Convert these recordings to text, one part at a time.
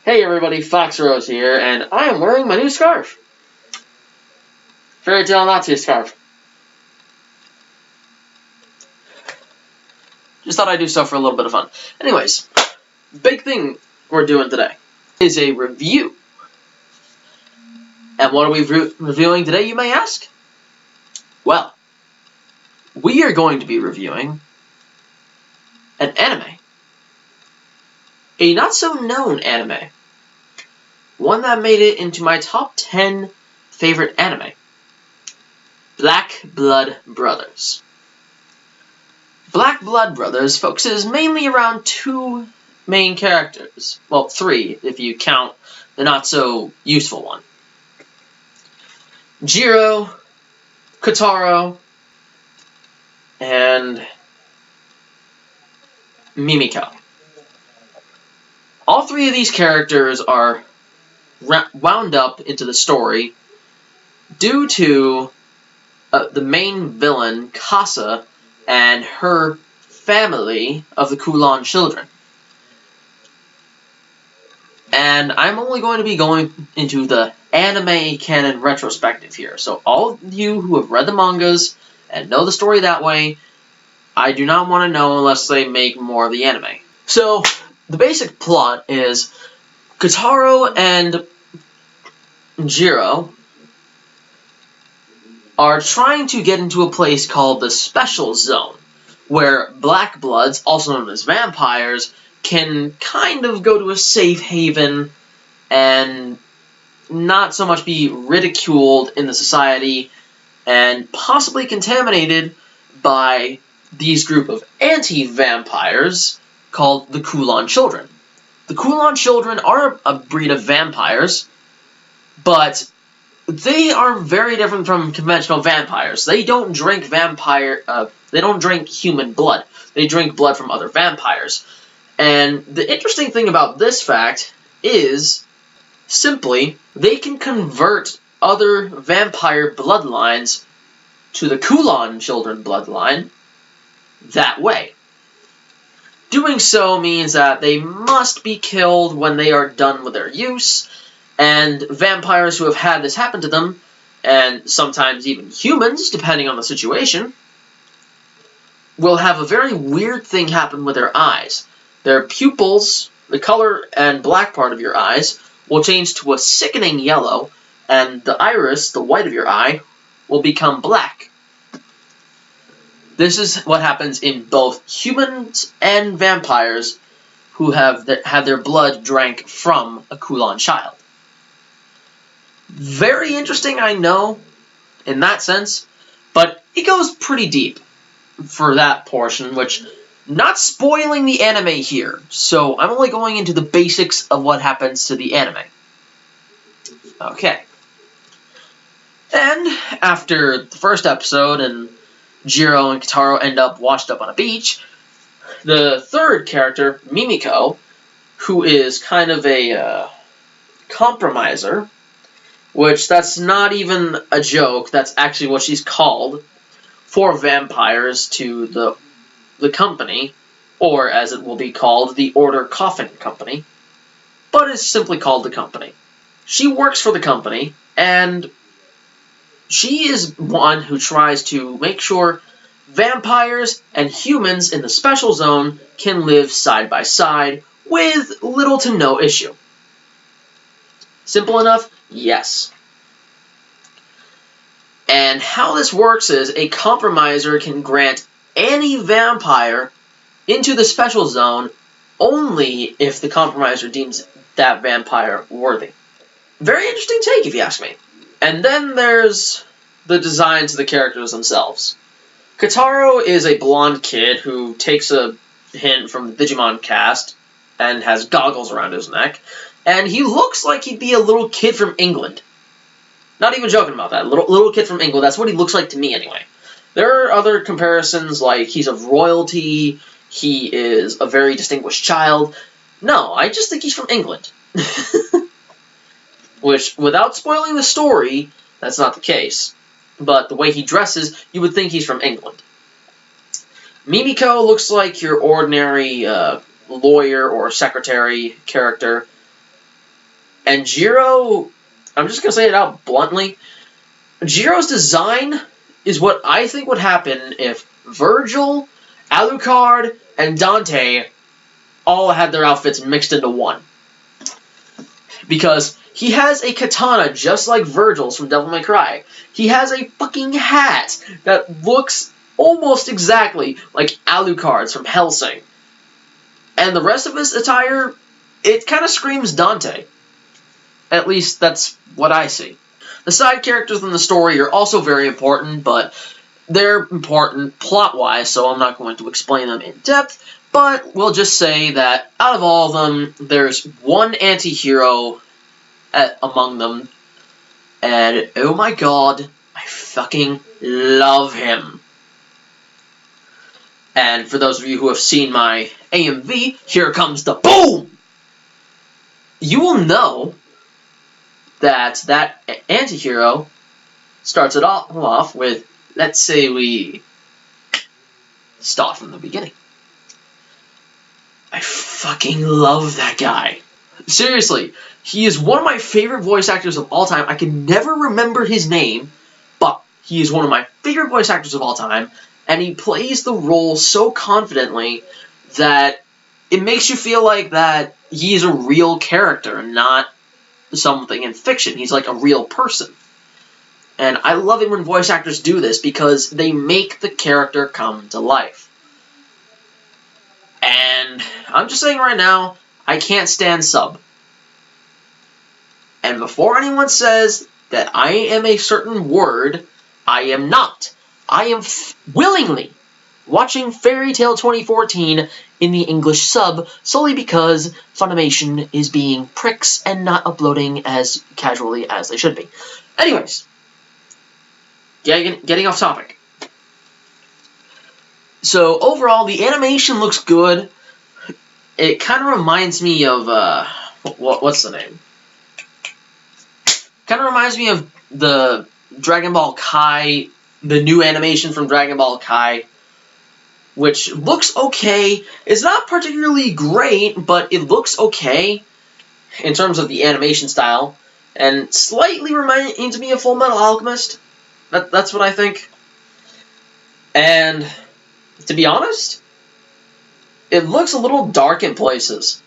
Hey everybody, Fox Rose here, and I am wearing my new scarf. Fairy Tale Nazi scarf. Just thought I'd do stuff for a little bit of fun. Anyways, big thing we're doing today is a review. And what are we reviewing today, you may ask? Well, we are going to be reviewing an anime. A not-so-known anime. One that made it into my top 10 favorite anime. Black Blood Brothers. Black Blood Brothers focuses mainly around two main characters. Well, three, if you count the not-so-useful one. Jiro, Kotaro, and Mimiko. All three of these characters are wound up into the story due to the main villain, Kasa, and her family of the Kulon children. And I'm only going to be going into the anime canon retrospective here. So all of you who have read the mangas and know the story that way, I do not want to know unless they make more of the anime. So the basic plot is Kotaro and Jiro are trying to get into a place called the Special Zone, where black bloods, also known as vampires, can kind of go to a safe haven and not so much be ridiculed in the society and possibly contaminated by these group of anti-vampires called the Kulon children. The Kulon children are a breed of vampires, but they are very different from conventional vampires. They don't drink they don't drink human blood. They drink blood from other vampires. And the interesting thing about this fact is, simply, they can convert other vampire bloodlines to the Kulon children bloodline that way. Doing so means that they must be killed when they are done with their use, and vampires who have had this happen to them, and sometimes even humans, depending on the situation, will have a very weird thing happen with their eyes. Their pupils, the color and black part of your eyes, will change to a sickening yellow, and the iris, the white of your eye, will become black. This is what happens in both humans and vampires who have had their blood drank from a Kulon child. Very interesting, I know, in that sense, but it goes pretty deep for that portion, which, not spoiling the anime here, so I'm only going into the basics of what happens to the anime. Okay. Then, after the first episode, and Jiro and Kotaro end up washed up on a beach, the third character, Mimiko, who is kind of a compromiser, which that's not even a joke, that's actually what she's called, for vampires to the company, or as it will be called, the Order Coffin Company, but it's simply called the company. She works for the company, and she is one who tries to make sure vampires and humans in the Special Zone can live side by side with little to no issue. Simple enough? Yes. And how this works is a compromiser can grant any vampire into the Special Zone only if the compromiser deems that vampire worthy. Very interesting take, if you ask me. And then there's the designs of the characters themselves. Kotaro is a blonde kid who takes a hint from the Digimon cast and has goggles around his neck, and he looks like he'd be a little kid from England. Not even joking about that. Little kid from England, that's what he looks like to me anyway. There are other comparisons, like he's of royalty, he is a very distinguished child. No, I just think he's from England. Which, without spoiling the story, that's not the case. But the way he dresses, you would think he's from England. Mimiko looks like your ordinary lawyer or secretary character. And Jiro, I'm just going to say it out bluntly, Jiro's design is what I think would happen if Virgil, Alucard, and Dante all had their outfits mixed into one. Because he has a katana just like Virgil's from Devil May Cry. He has a fucking hat that looks almost exactly like Alucard's from Hellsing. And the rest of his attire, it kind of screams Dante. At least that's what I see. The side characters in the story are also very important, but they're important plot-wise, so I'm not going to explain them in depth. But we'll just say that out of all of them, there's one anti-hero among them. And oh my god, I fucking love him. And for those of you who have seen my AMV, here comes the boom! You will know that anti-hero starts it off with, let's say we start from the beginning. I fucking love that guy. Seriously, he is one of my favorite voice actors of all time. I can never remember his name, but he is one of my favorite voice actors of all time, and he plays the role so confidently that it makes you feel like that he's a real character and not something in fiction. He's like a real person. And I love it when voice actors do this because they make the character come to life. And I'm just saying right now, I can't stand Sub. And before anyone says that I am a certain word, I am not. I am willingly watching Fairy Tail 2014 in the English sub solely because Funimation is being pricks and not uploading as casually as they should be. Anyways, getting off topic. So overall, the animation looks good. It kind of reminds me of what's the name? Kind of reminds me of the Dragon Ball Kai, the new animation from Dragon Ball Kai, which looks okay. It's not particularly great, but it looks okay in terms of the animation style, and slightly reminds me of Full Metal Alchemist. That's what I think. And to be honest, it looks a little dark in places.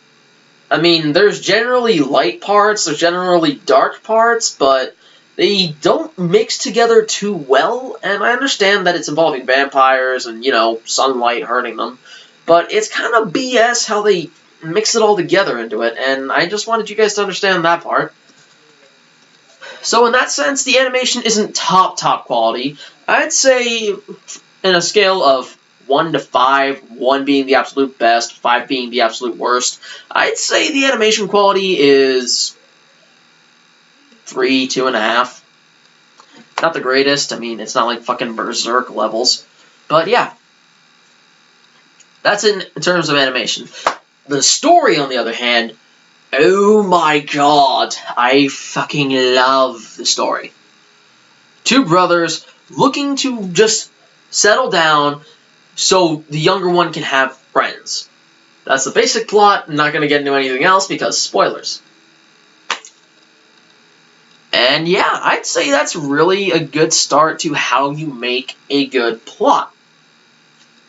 I mean, there's generally light parts, there's generally dark parts, but they don't mix together too well, and I understand that it's involving vampires and, you know, sunlight hurting them, but it's kind of BS how they mix it all together into it, and I just wanted you guys to understand that part. So in that sense, the animation isn't top quality. I'd say in a scale of 1 to 5, 1 being the absolute best, 5 being the absolute worst, I'd say the animation quality is 3, 2.5. Not the greatest. I mean, it's not like fucking Berserk levels. But yeah. That's in terms of animation. The story, on the other hand, oh my god, I fucking love the story. Two brothers looking to just settle down so the younger one can have friends. That's the basic plot. I'm not going to get into anything else because spoilers. And yeah, I'd say that's really a good start to how you make a good plot.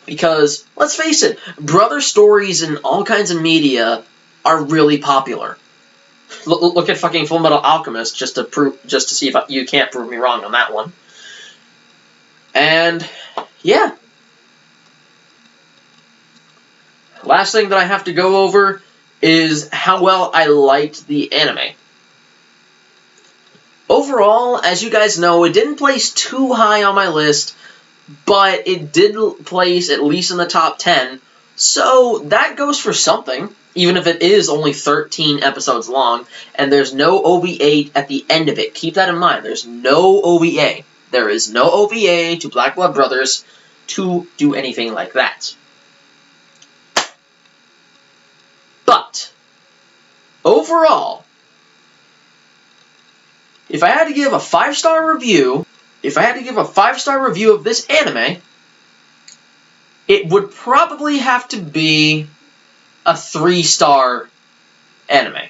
Because, let's face it, brother stories in all kinds of media are really popular. Look at fucking Full Metal Alchemist just to see if you can't prove me wrong on that one. And yeah. Last thing that I have to go over is how well I liked the anime. Overall, as you guys know, it didn't place too high on my list, but it did place at least in the top 10, so that goes for something, even if it is only 13 episodes long, and there's no OVA at the end of it. Keep that in mind, there's no OVA. There is no OVA to Black Blood Brothers to do anything like that. But, overall, if I had to give a 5-star review, of this anime, it would probably have to be a 3-star anime.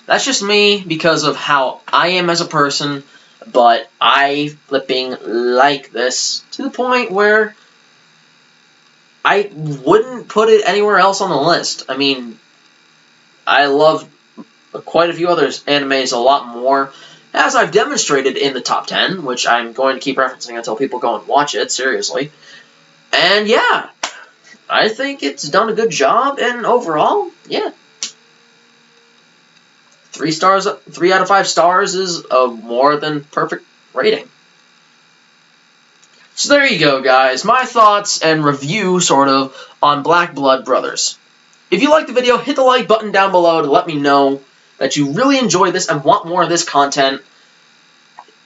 That's just me because of how I am as a person, but I flipping like this to the point where I wouldn't put it anywhere else on the list. I mean, I love quite a few other animes a lot more, as I've demonstrated in the top 10, which I'm going to keep referencing until people go and watch it, seriously. And yeah, I think it's done a good job, and overall, yeah. 3 stars, 3 out of 5 stars is a more than perfect rating. So there you go, guys. My thoughts and review, sort of, on Black Blood Brothers. If you liked the video, hit the like button down below to let me know that you really enjoyed this and want more of this content.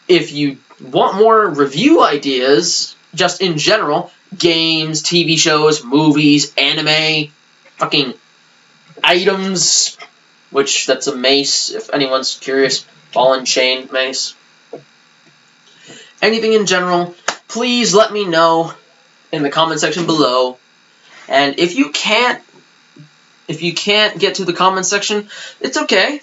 If you want more review ideas, just in general, games, TV shows, movies, anime, fucking items, which that's a mace, if anyone's curious, ball and chain mace. Anything in general, please let me know in the comment section below. And if you can't get to the comment section, it's okay.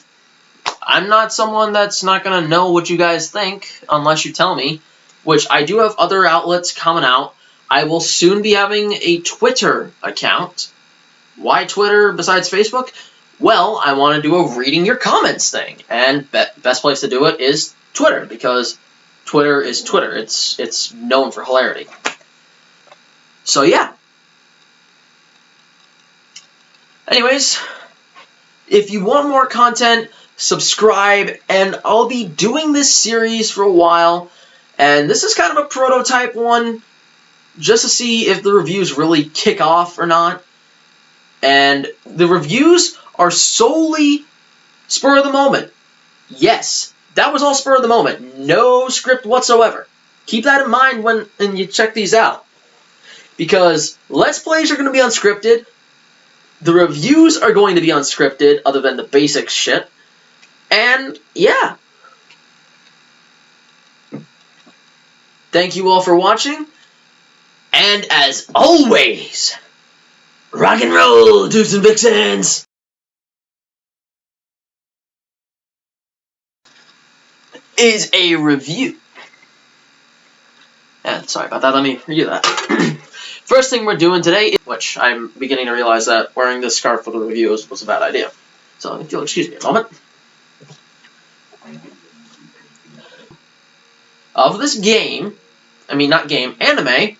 I'm not someone that's not going to know what you guys think unless you tell me, which I do have other outlets coming out. I will soon be having a Twitter account. Why Twitter besides Facebook? Well, I want to do a reading your comments thing, and best place to do it is Twitter, because Twitter is Twitter. It's known for hilarity. So yeah. Anyways, if you want more content, subscribe, and I'll be doing this series for a while, and this is kind of a prototype one, just to see if the reviews really kick off or not. And the reviews are solely spur of the moment. Yes, that was all spur of the moment. No script whatsoever. Keep that in mind when you check these out. Because Let's Plays are going to be unscripted. The reviews are going to be unscripted, other than the basic shit. And, yeah. Thank you all for watching. And as always, rock and roll, Dukes and Vixens! Is a review. Yeah, sorry about that. Let me review that. First thing we're doing today, which I'm beginning to realize that wearing this scarf for the reviews was a bad idea. So if you'll excuse me a moment. Of this game, I mean not game, anime,